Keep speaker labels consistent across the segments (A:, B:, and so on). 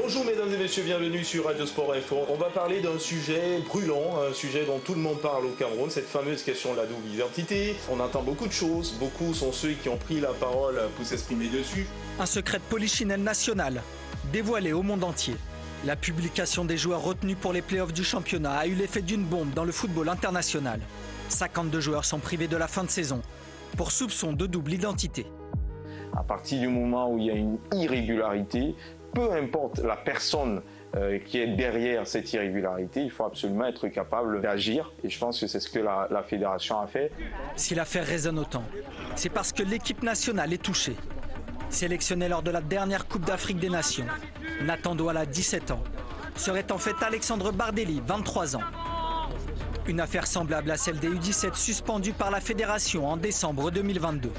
A: Bonjour mesdames et messieurs, bienvenue sur Radio Sport Info. On va parler d'un sujet brûlant, un sujet dont tout le monde parle au Cameroun, cette fameuse question de la double identité. On entend beaucoup de choses, beaucoup sont ceux qui ont pris la parole pour s'exprimer dessus.
B: Un secret de polichinelle national, dévoilé au monde entier. La publication des joueurs retenus pour les playoffs du championnat a eu l'effet d'une bombe dans le football international. 52 joueurs sont privés de la fin de saison pour soupçon de double identité.
C: À partir du moment où il y a une irrégularité, peu importe la personne qui est derrière cette irrégularité, il faut absolument être capable d'agir. Et je pense que c'est ce que la fédération a fait.
B: Si l'affaire résonne autant, c'est parce que l'équipe nationale est touchée. Sélectionné lors de la dernière Coupe d'Afrique des Nations, Nathan Douala, 17 ans, serait en fait Alexandre Bardelli, 23 ans. Une affaire semblable à celle des U17 suspendue par la fédération en décembre 2022.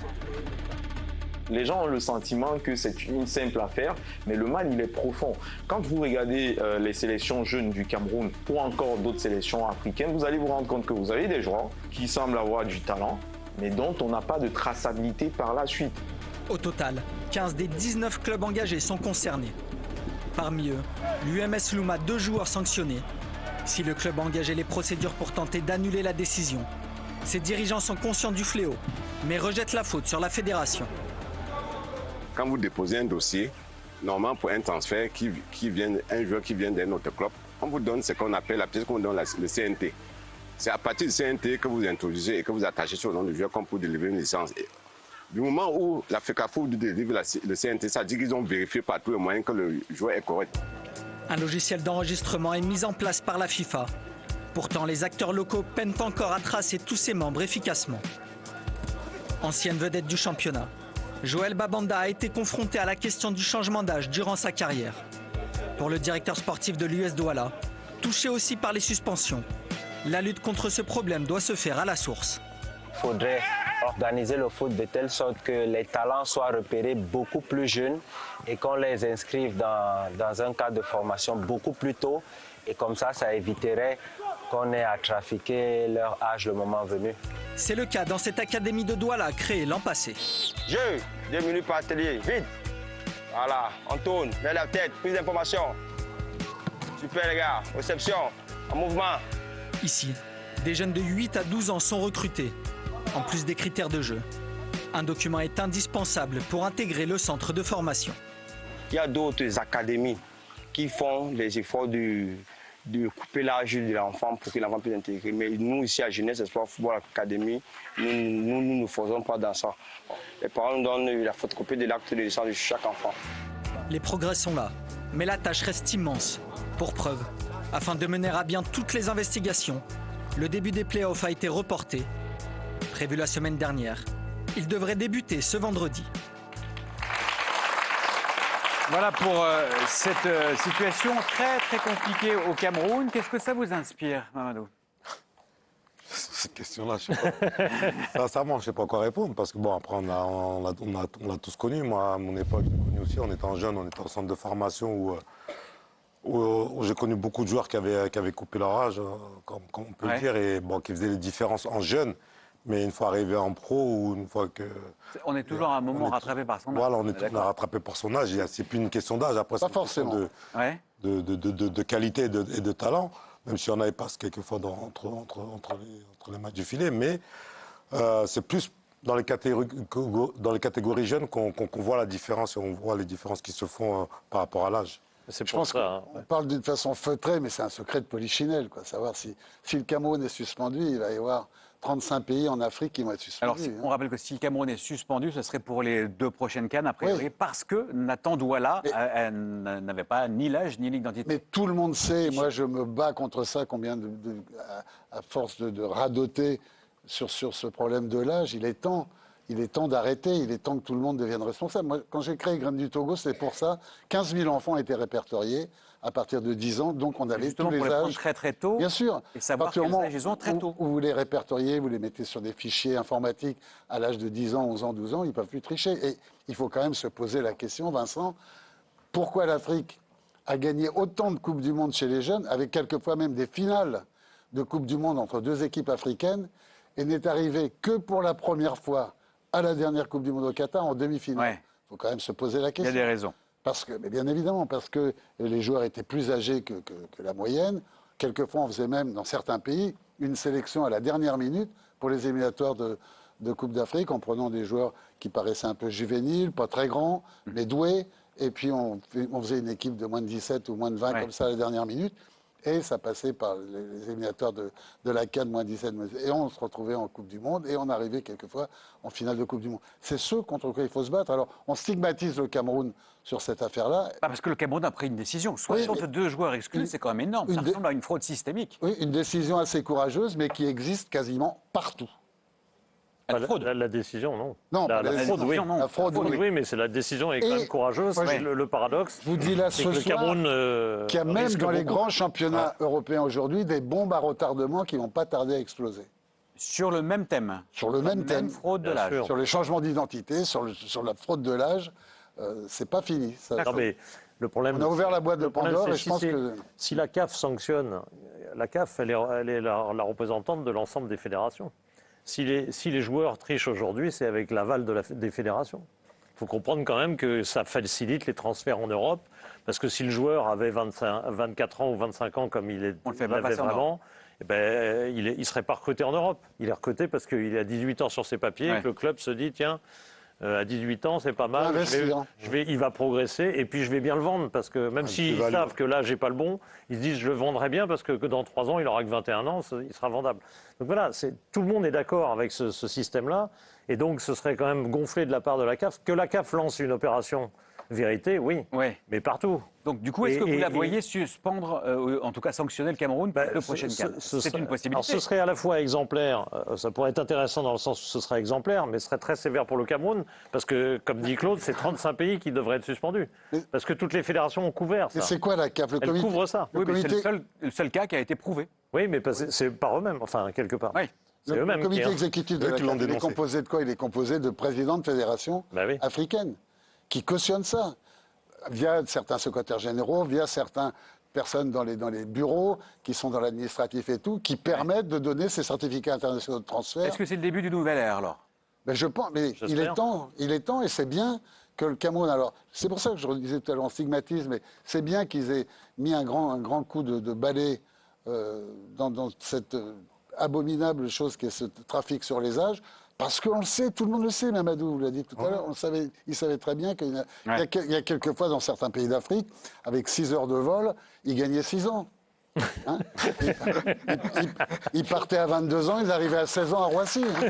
C: Les gens ont le sentiment que c'est une simple affaire, mais le mal, il est profond. Quand vous regardez les sélections jeunes du Cameroun ou encore d'autres sélections africaines, vous allez vous rendre compte que vous avez des joueurs qui semblent avoir du talent, mais dont on n'a pas de traçabilité par la suite.
B: Au total, 15 des 19 clubs engagés sont concernés. Parmi eux, l'UMS Louma, 2 joueurs sanctionnés. Si le club a engagé les procédures pour tenter d'annuler la décision, ses dirigeants sont conscients du fléau, mais rejettent la faute sur la fédération.
D: Quand vous déposez un dossier, normalement pour un transfert un joueur qui vient d'un autre club, on vous donne ce qu'on appelle le CNT. C'est à partir du CNT que vous introduisez et que vous attachez sur le nom du joueur comme pour délivrer une licence. Et du moment où la FECAFO délivre le CNT, ça dit qu'ils ont vérifié par tous les moyens que le joueur est correct.
B: Un logiciel d'enregistrement est mis en place par la FIFA. Pourtant, les acteurs locaux peinent encore à tracer tous ses membres efficacement. Ancienne vedette du championnat, Joël Babanda a été confronté à la question du changement d'âge durant sa carrière. Pour le directeur sportif de l'US Douala, touché aussi par les suspensions, la lutte contre ce problème doit se faire à la source.
E: Il faudrait organiser le foot de telle sorte que les talents soient repérés beaucoup plus jeunes et qu'on les inscrive dans un cadre de formation beaucoup plus tôt. Et comme ça éviterait qu'on ait à trafiquer leur âge le moment venu.
B: C'est le cas dans cette académie de Douala créée l'an passé.
E: Jeu, 2 minutes par atelier, vite. Voilà, on tourne, vers la tête, plus d'informations. Super les gars, réception, en mouvement.
B: Ici, des jeunes de 8 à 12 ans sont recrutés, en plus des critères de jeu. Un document est indispensable pour intégrer le centre de formation.
E: Il y a d'autres académies qui font les efforts de couper l'âge de l'enfant pour que l'enfant puisse intégrer. Mais nous, ici à Jeunesse Espoir Football Academy, nous ne faisons pas dans ça. Les parents nous donnent la photocopie de l'acte de naissance de chaque enfant.
B: Les progrès sont là, mais la tâche reste immense. Pour preuve, afin de mener à bien toutes les investigations, le début des playoffs a été reporté. Prévu la semaine dernière, il devrait débuter ce vendredi.
F: Voilà pour cette situation très très compliquée au Cameroun. Qu'est-ce que ça vous inspire, Mamadou ?
G: Cette question-là, je ne sais pas. Sincèrement, je ne sais pas quoi répondre parce que bon, après, on l'a tous connu. Moi, à mon époque, j'ai connu aussi. On était jeune, on était en centre de formation où j'ai connu beaucoup de joueurs qui avaient coupé leur âge, comme on peut le dire, et bon, qui faisaient les différences en jeunes. Mais une fois arrivé en pro ou une fois que...
F: On est toujours à un moment rattrapé par son âge.
G: Voilà, on est rattrapé par son âge. C'est plus une question d'âge. Après, c'est une question de qualité et de talent, même si on n'avait pas quelquefois entre les matchs du filet. Mais c'est plus dans les catégories jeunes qu'on voit la différence et on voit les différences qui se font par rapport à l'âge.
H: Je pense qu'on parle d'une façon feutrée, mais c'est un secret de polichinelle. Savoir si le Cameroun est suspendu, il va y avoir 35 pays en Afrique qui vont être suspendus.
F: Alors, on rappelle que si le Cameroun est suspendu, ce serait pour les 2 prochaines CAN, a priori, parce que Nathan Douala n'avait pas ni l'âge ni l'identité.
H: Mais tout le monde sait, moi je me bats contre ça, à force de radoter sur ce problème de l'âge, il est temps d'arrêter, il est temps que tout le monde devienne responsable. Moi, quand j'ai créé Graines du Togo, c'est pour ça. 15 000 enfants étaient répertoriés à partir de 10 ans, donc on avait tous les âges.
F: Prendre très très tôt.
H: Bien sûr.
F: Et savoir quels âges ils ont très tôt.
H: Où vous les répertoriez, vous les mettez sur des fichiers informatiques à l'âge de 10 ans, 11 ans, 12 ans, ils ne peuvent plus tricher. Et il faut quand même se poser la question, Vincent, pourquoi l'Afrique a gagné autant de Coupes du Monde chez les jeunes, avec quelquefois même des finales de Coupe du Monde entre 2 équipes africaines, et n'est arrivée que pour la première fois à la dernière Coupe du Monde au Qatar en demi-finale. Il faut quand même se poser la question.
F: Il y a des raisons.
H: Mais bien évidemment, parce que les joueurs étaient plus âgés que la moyenne. Quelquefois, on faisait même, dans certains pays, une sélection à la dernière minute pour les éliminatoires de Coupe d'Afrique, en prenant des joueurs qui paraissaient un peu juvéniles, pas très grands, mais doués. Et puis, on faisait une équipe de moins de 17 ou moins de 20 comme ça à la dernière minute. Et ça passait par les éliminatoires de la CAN, moins 17. Et on se retrouvait en Coupe du Monde. Et on arrivait quelquefois en finale de Coupe du Monde. C'est ceux contre lesquels il faut se battre. Alors, on stigmatise le Cameroun sur cette affaire-là.
F: Parce que le Cameroun a pris une décision. 62 joueurs exclus, c'est quand même énorme. Ça ressemble à une fraude systémique.
H: Oui, une décision assez courageuse, mais qui existe quasiment partout.
I: La décision, non.
H: Non,
I: la fraude, oui.
H: Non. La fraude,
I: oui, mais la décision est quand même courageuse. Le paradoxe,
H: je vous dis là
I: c'est
H: ce
I: que le
H: soir
I: Cameroun
H: qu'il y a même dans les
I: beaucoup.
H: grands championnats européens aujourd'hui des bombes à retardement qui vont pas tarder à exploser.
F: Sur le même thème.
H: Sur le même thème.
F: Fraude de l'âge.
H: Sur les changements d'identité, sur la fraude de l'âge, c'est pas fini.
I: Non, mais le problème,
H: on a ouvert la boîte de Pandore et je pense que...
I: Si la CAF sanctionne, la CAF, elle est la représentante de l'ensemble des fédérations. Si les joueurs trichent aujourd'hui, c'est avec l'aval des fédérations. Il faut comprendre quand même que ça facilite les transferts en Europe, parce que si le joueur avait 24 ans ou 25 ans comme il l'avait vraiment, eh ben, il ne serait pas recruté en Europe. Il est recruté parce qu'il a 18 ans sur ses papiers et que le club se dit, tiens, à 18 ans, c'est pas mal, il va progresser et puis je vais bien le vendre parce que même s'ils savent que là, j'ai pas le bon, ils se disent je le vendrai bien parce que dans 3 ans, il aura que 21 ans, il sera vendable. Donc voilà, tout le monde est d'accord avec ce système-là et donc ce serait quand même gonflé de la part de la CAF. Que la CAF lance une opération vérité, oui, mais partout.
F: Donc du coup, est-ce que vous la voyez suspendre, en tout cas sanctionner le Cameroun pour le prochain CAN? C'est une possibilité.
I: Alors ce serait à la fois exemplaire, ça pourrait être intéressant dans le sens où ce serait exemplaire, mais ce serait très sévère pour le Cameroun, parce que, comme dit Claude, c'est 35 pays qui devraient être suspendus. Parce que toutes les fédérations ont couvert ça.
H: Et c'est quoi la CAF?
I: Elle couvre ça.
F: Oui, mais c'est le seul cas qui a été prouvé.
I: Oui, mais c'est par eux-mêmes, enfin, quelque part.
F: Oui.
H: Le comité exécutif de la CAF, il est composé de quoi? Il est composé de présidents de fédérations africaines qui cautionnent ça, via certains secrétaires généraux, via certaines personnes dans les bureaux, qui sont dans l'administratif et tout, qui permettent de donner ces certificats internationaux de transfert.
F: Est-ce que c'est le début d'une nouvelle ère, alors?
H: Je pense, mais il est temps, et c'est bien que le Cameroun... Alors, c'est pour ça que je disais tout à l'heure en stigmatisme, mais c'est bien qu'ils aient mis un grand coup de balai dans cette abominable chose qui est ce trafic sur les âges, parce qu'on le sait, tout le monde le sait, Mamadou vous l'a dit tout à l'heure, il savait très bien qu'il y a quelques fois dans certains pays d'Afrique, avec 6 heures de vol, ils gagnaient 6 ans. Hein, ils partaient à 22 ans, ils arrivaient à 16 ans à Roissy. Hein.